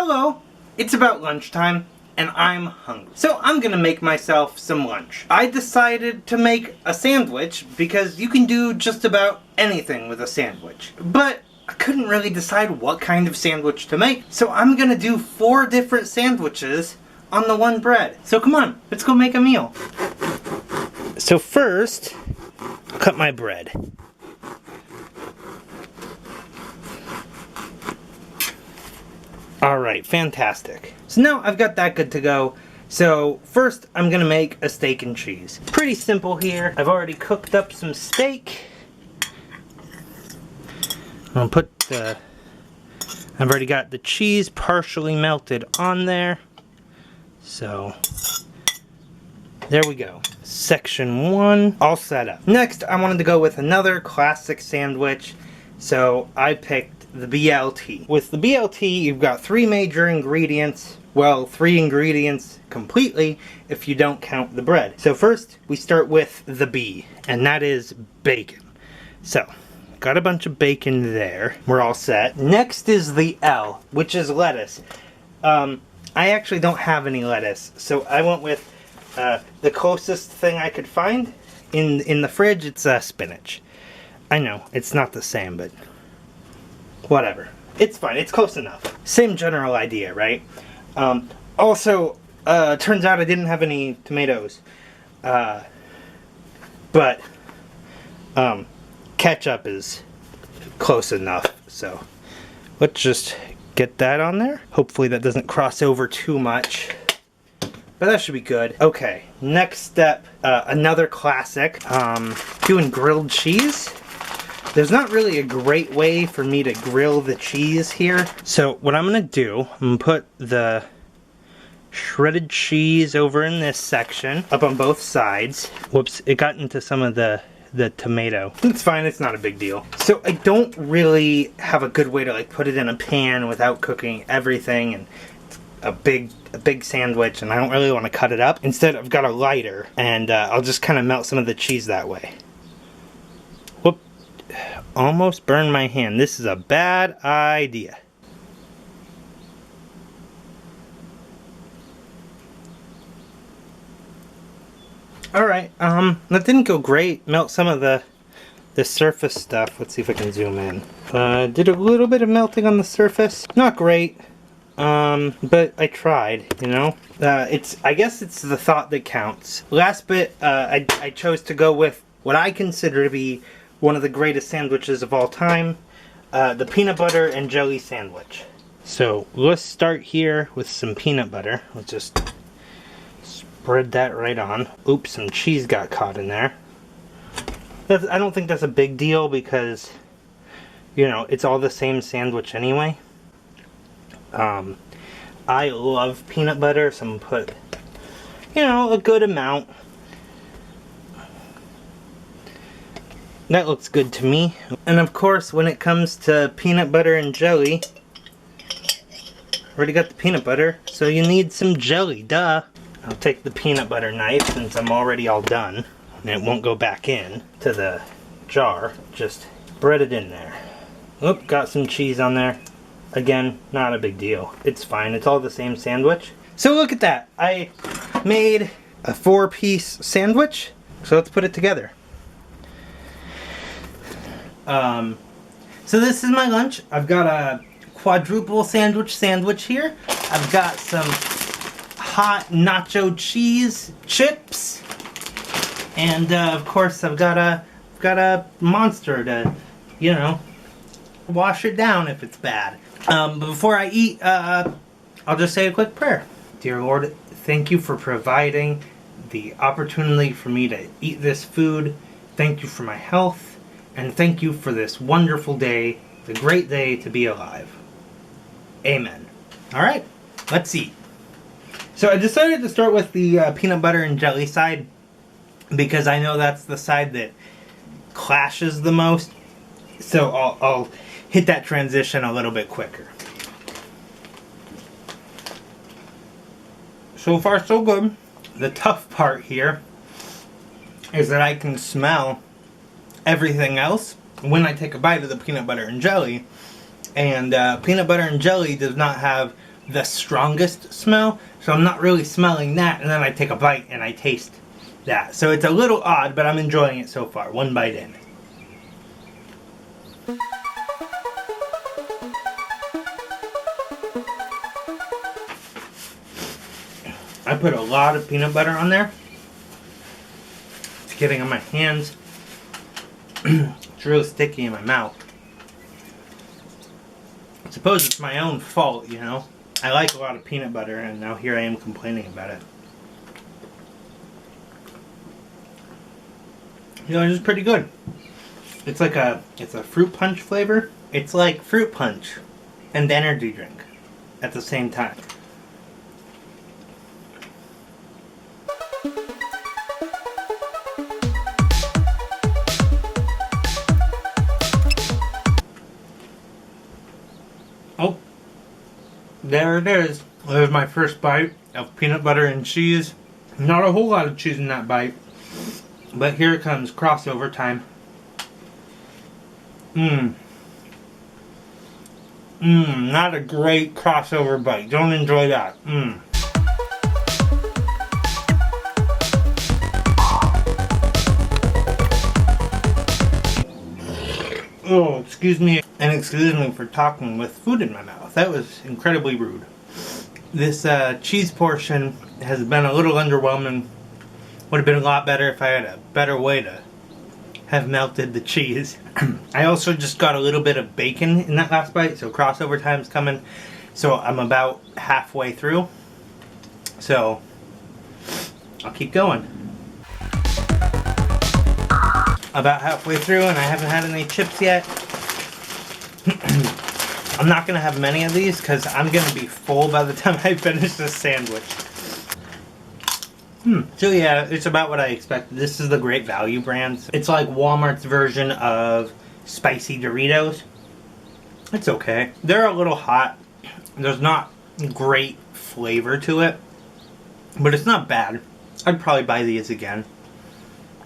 Hello! It's about lunchtime, and I'm hungry. So I'm gonna make myself some lunch. I decided to make a sandwich because you can do just about anything with a sandwich. But I couldn't really decide what kind of sandwich to make, so I'm gonna do 4 different sandwiches on the one bread. So come on, let's go make a meal. So first, I'll cut my bread. Alright, fantastic. So now I've got that good to go. So first I'm gonna make a steak and cheese. Pretty simple here. I've already cooked up some steak. I'll put I've already got the cheese partially melted on there. So there we go. Section 1 all set up. Next I wanted to go with another classic sandwich. So I picked the BLT. With the BLT, you've got 3 major ingredients. Well, 3 ingredients completely if you don't count the bread. So first, we start with the B, and that is bacon. So, got a bunch of bacon there. We're all set. Next is the L, which is lettuce. I actually don't have any lettuce, so I went with the closest thing I could find. In the fridge, it's spinach. I know, it's not the same, but whatever. It's fine. It's close enough. Same general idea, right? Also, turns out I didn't have any tomatoes. But ketchup is close enough. So let's just get that on there. Hopefully that doesn't cross over too much. But that should be good. Okay, next step, another classic. Doing grilled cheese. There's not really a great way for me to grill the cheese here. So what I'm gonna do, I'm gonna put the shredded cheese over in this section, up on both sides. Whoops, it got into some of the tomato. It's fine, it's not a big deal. So I don't really have a good way to like put it in a pan without cooking everything, and it's a big sandwich and I don't really want to cut it up. Instead I've got a lighter and I'll just kind of melt some of the cheese that way. Almost burned my hand. This is a bad idea. Alright, that didn't go great. Melt some of the surface stuff. Let's see if I can zoom in. Did a little bit of melting on the surface. Not great. But I tried, you know. I guess it's the thought that counts. Last bit, I chose to go with what I consider to be one of the greatest sandwiches of all time, the peanut butter and jelly sandwich. So let's start here with some peanut butter. Let's just spread that right on. Oops, some cheese got caught in there. I don't think that's a big deal because, you know, it's all the same sandwich anyway. I love peanut butter, so I'm gonna put, you know, a good amount. That looks good to me. And of course, when it comes to peanut butter and jelly, already got the peanut butter, so you need some jelly, duh. I'll take the peanut butter knife since I'm already all done, and it won't go back in to the jar. Just spread it in there. Oop, got some cheese on there. Again, not a big deal. It's fine, it's all the same sandwich. So look at that. I made a 4-piece sandwich, so let's put it together. So this is my lunch. I've got a quadruple sandwich here. I've got some hot nacho cheese chips, and of course I've got a monster to, you know, wash it down if it's bad. But before I eat, I'll just say a quick prayer. Dear Lord, thank you for providing the opportunity for me to eat this food. Thank you for my health. And thank you for this wonderful day, the great day to be alive. Amen. Alright, let's eat. So I decided to start with the peanut butter and jelly side because I know that's the side that clashes the most. So I'll hit that transition a little bit quicker. So far so good. The tough part here is that I can smell everything else when I take a bite of the peanut butter and jelly, and peanut butter and jelly does not have the strongest smell, so I'm not really smelling that, and then I take a bite and I taste that. So it's a little odd, but I'm enjoying it so far, one bite in. I put a lot of peanut butter on there. It's getting on my hands. It's real sticky in my mouth. I suppose it's my own fault, you know. I like a lot of peanut butter, and now here I am complaining about it. You know, it's pretty good. It's like it's a fruit punch flavor. It's like fruit punch and energy drink at the same time. Oh, there it is. There's my first bite of peanut butter and cheese. Not a whole lot of cheese in that bite, but here it comes, crossover time. Not a great crossover bite. Don't enjoy that. Oh, excuse me, and excuse me for talking with food in my mouth. That was incredibly rude. This cheese portion has been a little underwhelming. Would have been a lot better if I had a better way to have melted the cheese. I also just got a little bit of bacon in that last bite, so crossover time's coming. So I'm about halfway through. So I'll keep going. About halfway through, and I haven't had any chips yet. I'm not going to have many of these because I'm going to be full by the time I finish this sandwich. So yeah, it's about what I expected. This is the Great Value brand. It's like Walmart's version of spicy Doritos. It's okay. They're a little hot. There's not great flavor to it, but it's not bad. I'd probably buy these again.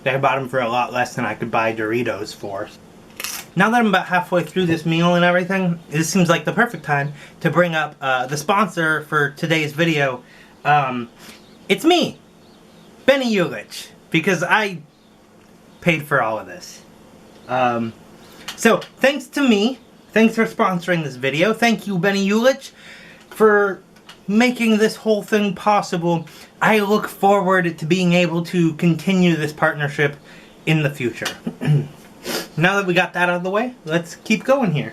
I bought them for a lot less than I could buy Doritos for. Now that I'm about halfway through this meal and everything, this seems like the perfect time to bring up the sponsor for today's video. It's me, Benny Ulich, because I paid for all of this. So thanks to me, thanks for sponsoring this video. Thank you, Benny Ulich, for making this whole thing possible. I look forward to being able to continue this partnership in the future. Now that we got that out of the way, let's keep going here.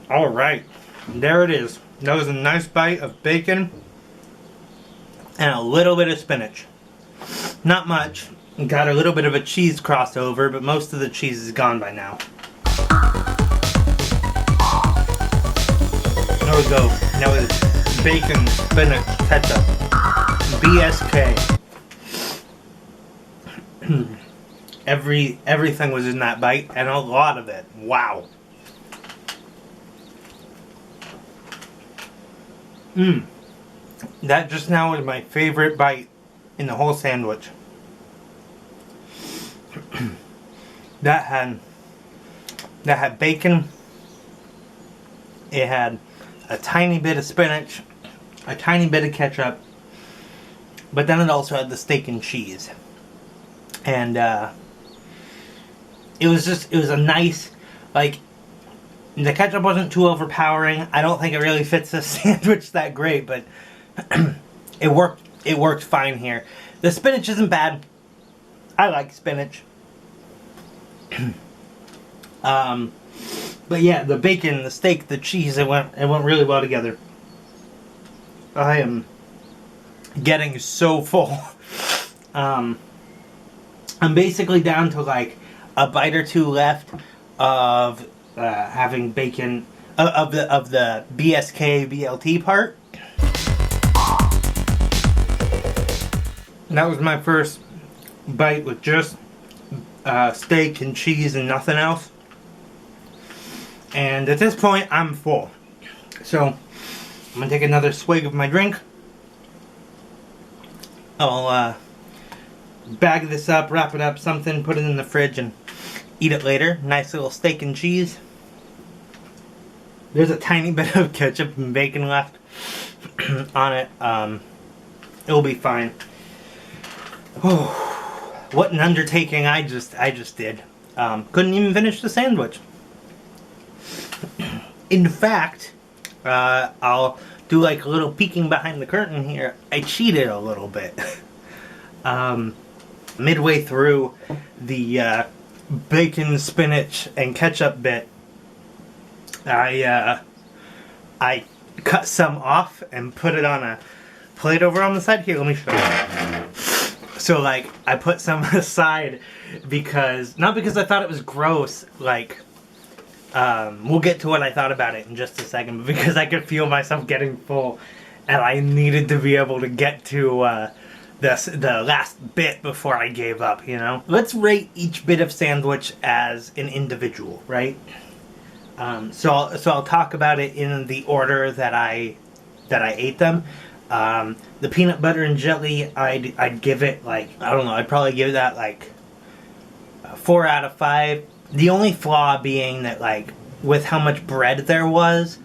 Alright, there it is. That was a nice bite of bacon and a little bit of spinach. Not much. Got a little bit of a cheese crossover, but most of the cheese is gone by now. There we go. Now it's bacon, spinach, ketchup, BSK. Everything was in that bite, and a lot of it. Wow. That just now is my favorite bite in the whole sandwich. That had bacon. It had a tiny bit of spinach, a tiny bit of ketchup, but then it also had the steak and cheese. And it was a nice, like, the ketchup wasn't too overpowering. I don't think it really fits the sandwich that great, but it worked fine here. The spinach isn't bad. I like spinach. But yeah, the bacon, the steak, the cheese, it went really well together. I am getting so full. I'm basically down to like a bite or two left of having bacon of the BSK BLT part. That was my first bite with just steak and cheese and nothing else. And at this point, I'm full. So, I'm going to take another swig of my drink. I'll bag this up, wrap it up, something, put it in the fridge, and eat it later. Nice little steak and cheese. There's a tiny bit of ketchup and bacon left on it. It'll be fine. Oh, what an undertaking I just did. Couldn't even finish the sandwich. In fact, I'll do like a little peeking behind the curtain here. I cheated a little bit. Midway through the bacon, spinach, and ketchup bit, I cut some off and put it on a plate over on the side. Here, let me show you. So like, I put some aside because, not because I thought it was gross, like, we'll get to what I thought about it in just a second, but because I could feel myself getting full and I needed to be able to get to the last bit before I gave up, you know? Let's rate each bit of sandwich as an individual, right? So I'll talk about it in the order that I ate them. The peanut butter and jelly, I'd give it like, I don't know, I'd probably give that like 4 out of 5. The only flaw being that, like, with how much bread there was,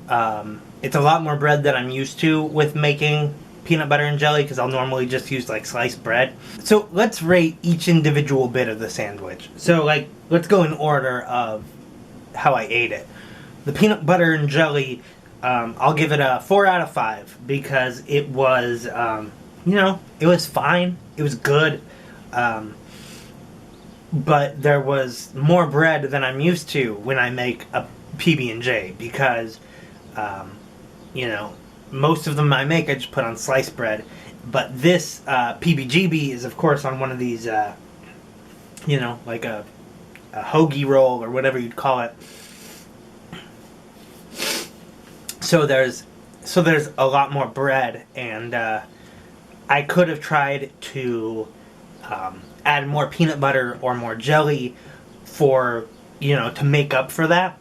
it's a lot more bread than I'm used to with making peanut butter and jelly, because I'll normally just use like sliced bread. So let's rate each individual bit of the sandwich. So like, let's go in order of how I ate it. The peanut butter and jelly, I'll give it a 4 out of 5 because it was, you know, it was fine. It was good. But there was more bread than I'm used to when I make a PB&J because, you know, most of them I make I just put on sliced bread. But this PBGB is of course on one of these, you know, like a hoagie roll or whatever you'd call it. So there's a lot more bread, and I could have tried to add more peanut butter or more jelly for, you know, to make up for that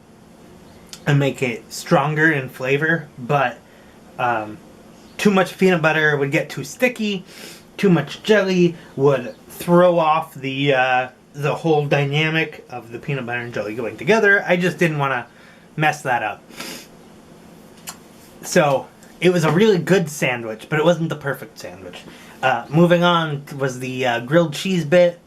and make it stronger in flavor, but too much peanut butter would get too sticky, too much jelly would throw off the whole dynamic of the peanut butter and jelly going together. I just didn't want to mess that up. So it was a really good sandwich, but it wasn't the perfect sandwich. Moving on was the grilled cheese bit,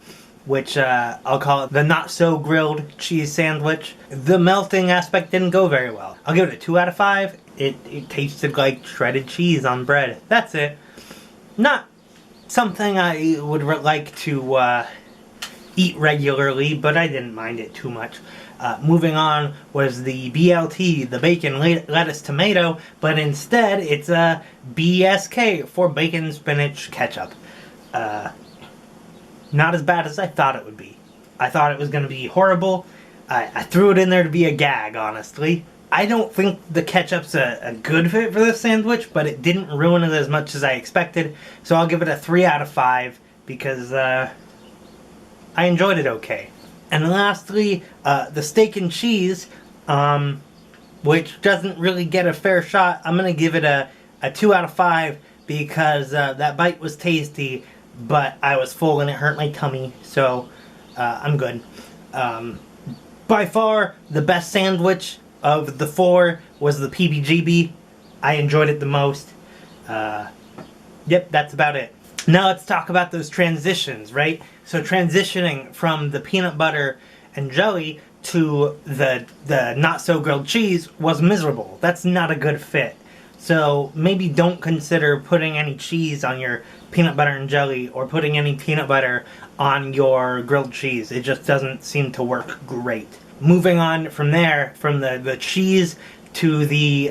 which I'll call it the not so grilled cheese sandwich. The melting aspect didn't go very well. I'll give it a 2 out of 5. It tasted like shredded cheese on bread. That's it. Not something I would like to eat regularly, but I didn't mind it too much. Moving on was the BLT, the bacon, lettuce, tomato, but instead it's a BSK for bacon, spinach, ketchup. Not as bad as I thought it would be. I thought it was going to be horrible. I threw it in there to be a gag, honestly. I don't think the ketchup's a good fit for this sandwich, but it didn't ruin it as much as I expected, so I'll give it a 3 out of 5 because I enjoyed it okay. And lastly, the steak and cheese, which doesn't really get a fair shot. I'm going to give it a 2 out of 5 because that bite was tasty, but I was full and it hurt my tummy, so I'm good. By far, the best sandwich of the 4 was the PBGB. I enjoyed it the most. Yep, that's about it. Now let's talk about those transitions, right? So transitioning from the peanut butter and jelly to the not so grilled cheese was miserable. That's not a good fit. So maybe don't consider putting any cheese on your peanut butter and jelly or putting any peanut butter on your grilled cheese. It just doesn't seem to work great. Moving on from there, from the cheese to the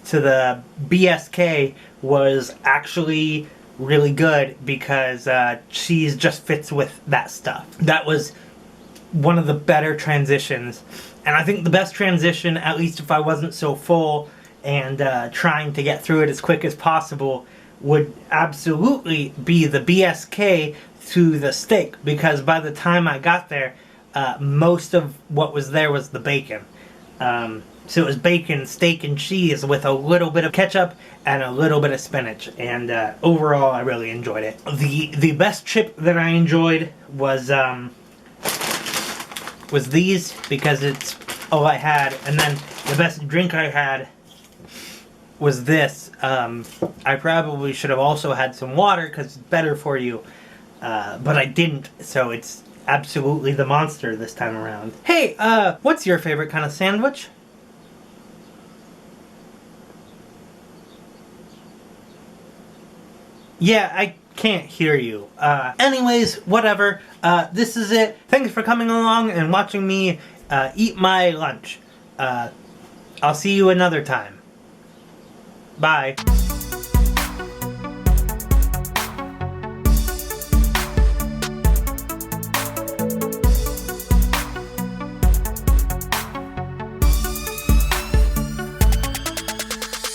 BSK was actually really good because cheese just fits with that stuff. That was one of the better transitions, and I think the best transition, at least if I wasn't so full and trying to get through it as quick as possible, would absolutely be the BSK to the steak, because by the time I got there, most of what was there was the bacon. So it was bacon, steak, and cheese with a little bit of ketchup and a little bit of spinach. And overall, I really enjoyed it. The best chip that I enjoyed was these, because it's all I had. And then The best drink I had was this. I probably should have also had some water because it's better for you. But I didn't, so it's absolutely the monster this time around. Hey, what's your favorite kind of sandwich? Yeah, I can't hear you. Anyways, whatever. This is it. Thanks for coming along and watching me eat my lunch. I'll see you another time. Bye.